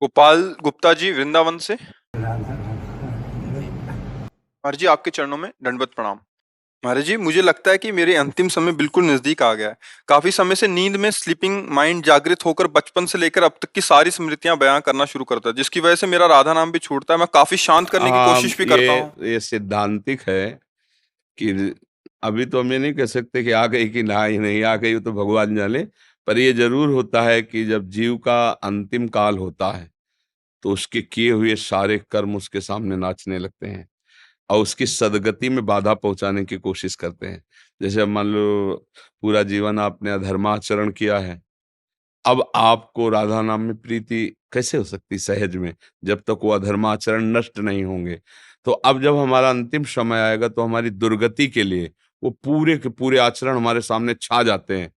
गोपाल गुप्ता जी वृंदावन से। महाराज जी आपके चरणों में दंडवत प्रणाम। महाराज जी मुझे लगता है कि मेरे अंतिम समय बिल्कुल नजदीक आ गया है। काफी समय से नींद में स्लीपिंग माइंड जागृत होकर बचपन से लेकर अब तक की सारी स्मृतियां बयां करना शुरू करता है, जिसकी वजह से मेरा राधा नाम भी छूटता है। मैं काफी शांत करने की हाँ, कोशिश भी करता हूँ। ये सिद्धांतिक है कि अभी तो हम ये नहीं कह सकते कि आ गई कि ना ही नहीं आ गई, वो तो भगवान जाने। पर ये जरूर होता है कि जब जीव का अंतिम काल होता है तो उसके किए हुए सारे कर्म उसके सामने नाचने लगते हैं और उसकी सदगति में बाधा पहुंचाने की कोशिश करते हैं। जैसे अब मान लो पूरा जीवन आपने अधर्माचरण किया है, अब आपको राधा नाम में प्रीति कैसे हो सकती सहज में, जब तक वो अधर्माचरण नष्ट नहीं होंगे। तो अब जब हमारा अंतिम समय आएगा तो हमारी दुर्गति के लिए वो पूरे के पूरे आचरण हमारे सामने छा जाते हैं।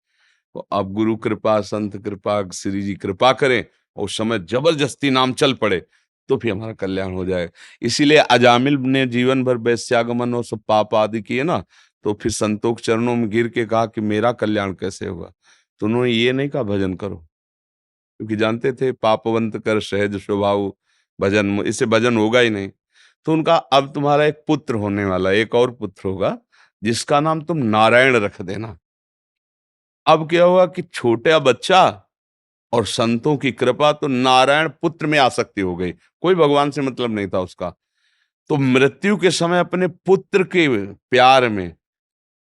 तो अब गुरु कृपा, संत कृपा, श्री जी कृपा करें और उस समय जबरदस्ती नाम चल पड़े तो फिर हमारा कल्याण हो जाएगा। इसीलिए अजामिल ने जीवन भर वैश्यागमन और सब पाप आदि किए ना, तो फिर संतों के चरणों में गिर के कहा कि मेरा कल्याण कैसे होगा। तो उन्होंने ये नहीं कहा भजन करो, क्योंकि जानते थे पापवंत कर सहज स्वभाव भजन, इससे भजन होगा ही नहीं। तो उनका अब तुम्हारा एक पुत्र होने वाला है, एक और पुत्र होगा जिसका नाम तुम नारायण रख देना। अब क्या हुआ कि छोटा बच्चा और संतों की कृपा तो नारायण पुत्र में आसक्ति हो गई, कोई भगवान से मतलब नहीं था उसका। तो मृत्यु के समय अपने पुत्र के प्यार में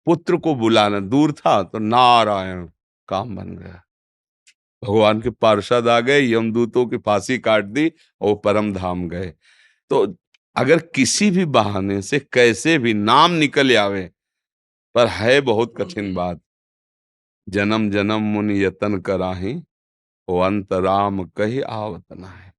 पुत्र को बुलाना दूर था तो नारायण काम बन गया। भगवान के पार्षद आ गए, यमदूतों की फांसी काट दी और परम धाम गए। तो अगर किसी भी बहाने से कैसे भी नाम निकल आवे, पर है बहुत कठिन बात। जन्म जन्म मुनि यतन कराही, ओ अंत राम कही आवत है।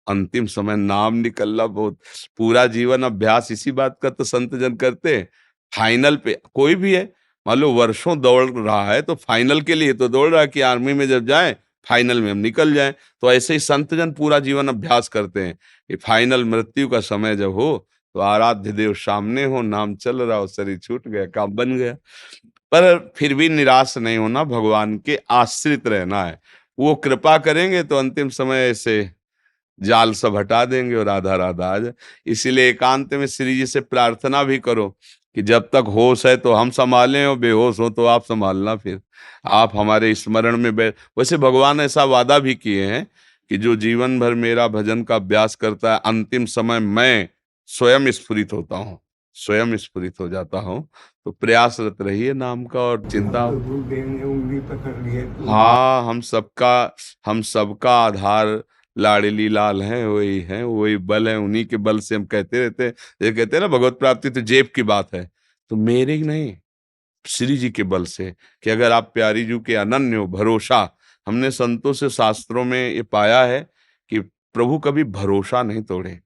अंतिम समय नाम निकलना बहुत, पूरा जीवन अभ्यास इसी बात का तो संत जन करते हैं। फाइनल पे कोई भी है, मान लो वर्षों दौड़ रहा है तो फाइनल के लिए तो दौड़ रहा है कि आर्मी में जब जाए फाइनल में हम निकल जाएं। तो ऐसे ही संत जन पूरा जीवन अभ्यास करते हैं कि फाइनल मृत्यु का समय जब हो तो आराध्य देव सामने हो, नाम चल रहा हो, शरीर छूट गया, काम बन गया। पर फिर भी निराश नहीं होना, भगवान के आश्रित रहना है। वो कृपा करेंगे तो अंतिम समय से जाल सब हटा देंगे और राधा राधा आ जाए। इसीलिए एकांत में श्री जी से प्रार्थना भी करो कि जब तक होश है तो हम संभालें और बेहोश हो तो आप संभालना। फिर आप हमारे स्मरण में वैसे भगवान ऐसा वादा भी किए हैं कि जो जीवन भर मेरा भजन का अभ्यास करता है, अंतिम समय मैं स्वयं स्फुरित होता हूँ, स्वयं स्फुरित हो जाता हूँ। तो प्रयासरत रहिए नाम का और चिंता। गुरुदेव ने उंगली पकड़ ली है तो हाँ, हम सबका आधार लाडली लाल हैं, वही हैं, वही बल है, उन्हीं के बल से हम कहते रहते हैं। ये कहते हैं ना भगवत प्राप्ति तो जेब की बात है, तो मेरे ही नहीं, श्री जी के बल से। कि अगर आप प्यारी जू के अनन्य हो भरोसा, हमने संतों से शास्त्रों में ये पाया है कि प्रभु कभी भरोसा नहीं तोड़े।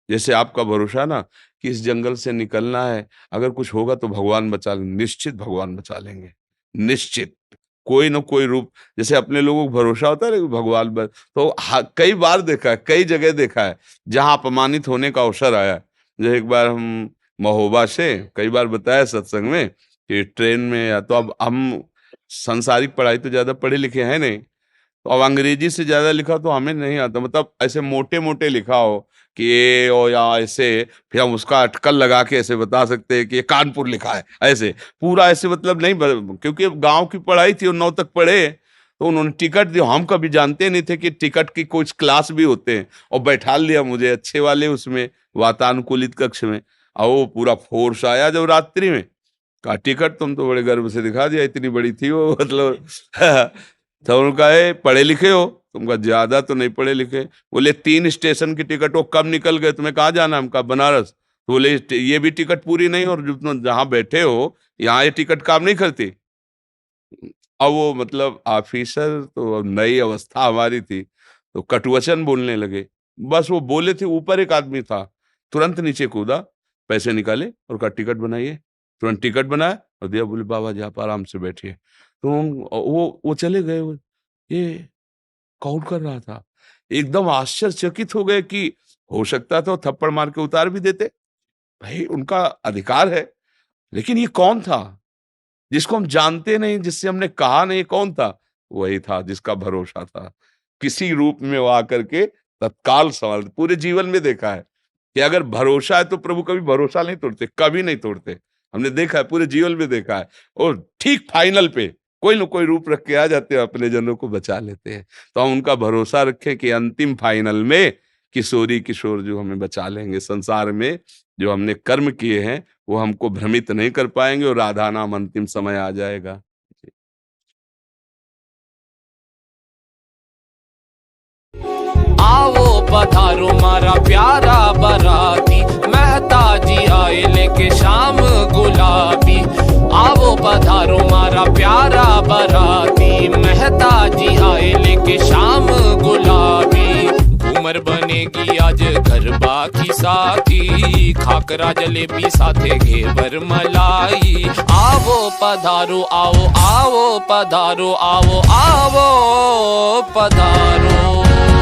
जैसे आपका भरोसा ना कि इस जंगल से निकलना है, अगर कुछ होगा तो भगवान बचा लेंगे, निश्चित भगवान बचा लेंगे, निश्चित। कोई ना कोई रूप, जैसे अपने लोगों को भरोसा होता है ना कि भगवान तो कई बार देखा है, कई जगह देखा है जहां अपमानित होने का अवसर आया है। जैसे एक बार हम महोबा से, कई बार बताया सत्संग में कि ट्रेन में, या तो अब हम संसारिक पढ़ाई तो ज्यादा पढ़े लिखे हैं नहीं, तो अब अंग्रेजी से ज्यादा लिखा तो हमें नहीं आता, मतलब ऐसे मोटे मोटे लिखा हो कि ये ओ या ऐसे, फिर हम उसका अटकल लगा के ऐसे बता सकते हैं कि ये कानपुर लिखा है, ऐसे पूरा ऐसे मतलब नहीं क्योंकि अब गांव की पढ़ाई थी और 9 तक पढ़े। तो उन्होंने टिकट दिया, हम कभी जानते नहीं थे कि टिकट की कुछ क्लास भी होते हैं, और बैठा लिया मुझे अच्छे वाले उसमें वातानुकूलित कक्ष में। और वो पूरा फोर्स आया जब रात्रि में, कहा टिकट, तुम तो बड़े गर्व से दिखा दिया, इतनी बड़ी थी वो मतलब तो उनका है पढ़े लिखे हो, तुमका ज्यादा तो नहीं पढ़े लिखे। बोले 3 स्टेशन की टिकट वो कब निकल गए, तुम्हें कहाँ जाना है? हमका बनारस। तो बोले ये भी टिकट पूरी नहीं, और जो तुम जहाँ बैठे हो यहाँ ये टिकट काम नहीं करती। अब वो मतलब ऑफिसर तो, अब नई अवस्था हमारी थी तो कटुवचन बोलने लगे। बस वो बोले थे, ऊपर एक आदमी था, तुरंत नीचे कूदा, पैसे निकाले और कहा टिकट बनाइए। तुरंत टिकट बनाया और दिया, बोले बाबा जी आप आराम से बैठिए। तो वो चले गए। ये कौन कर रहा था? एकदम आश्चर्यचकित हो गए कि हो सकता था वो थप्पड़ मार के उतार भी देते, भाई उनका अधिकार है। लेकिन ये कौन था जिसको हम जानते नहीं, जिससे हमने कहा नहीं, कौन था? वही था जिसका भरोसा था, किसी रूप में वो आकर के तत्काल संभाल, पूरे जीवन में देखा है कि अगर भरोसा है तो प्रभु कभी भरोसा नहीं तोड़ते, कभी नहीं तोड़ते। हमने देखा है, पूरे जीवन में देखा है। और ठीक फाइनल पे कोई न कोई रूप रख के आ जाते हैं, अपने जनों को बचा लेते हैं। तो हम उनका भरोसा रखें कि अंतिम फाइनल में किशोरी किशोर जो हमें बचा लेंगे। संसार में जो हमने कर्म किए हैं वो हमको भ्रमित नहीं कर पाएंगे, और राधा नाम अंतिम समय आ जाएगा। आओ पधारो मारा प्यारा बराती, मेहता जी आए लेके शाम गुलाबी। आओ पधारो मारा प्यारा बराती, मेहता जी आए लेके शाम गुलाबी। घूमर बनेगी आज गरबा की साथी, खाकरा जलेबी साथे घेवर मलाई। आओ पधारो आओ आओ पधारो आओ आओ पधारो।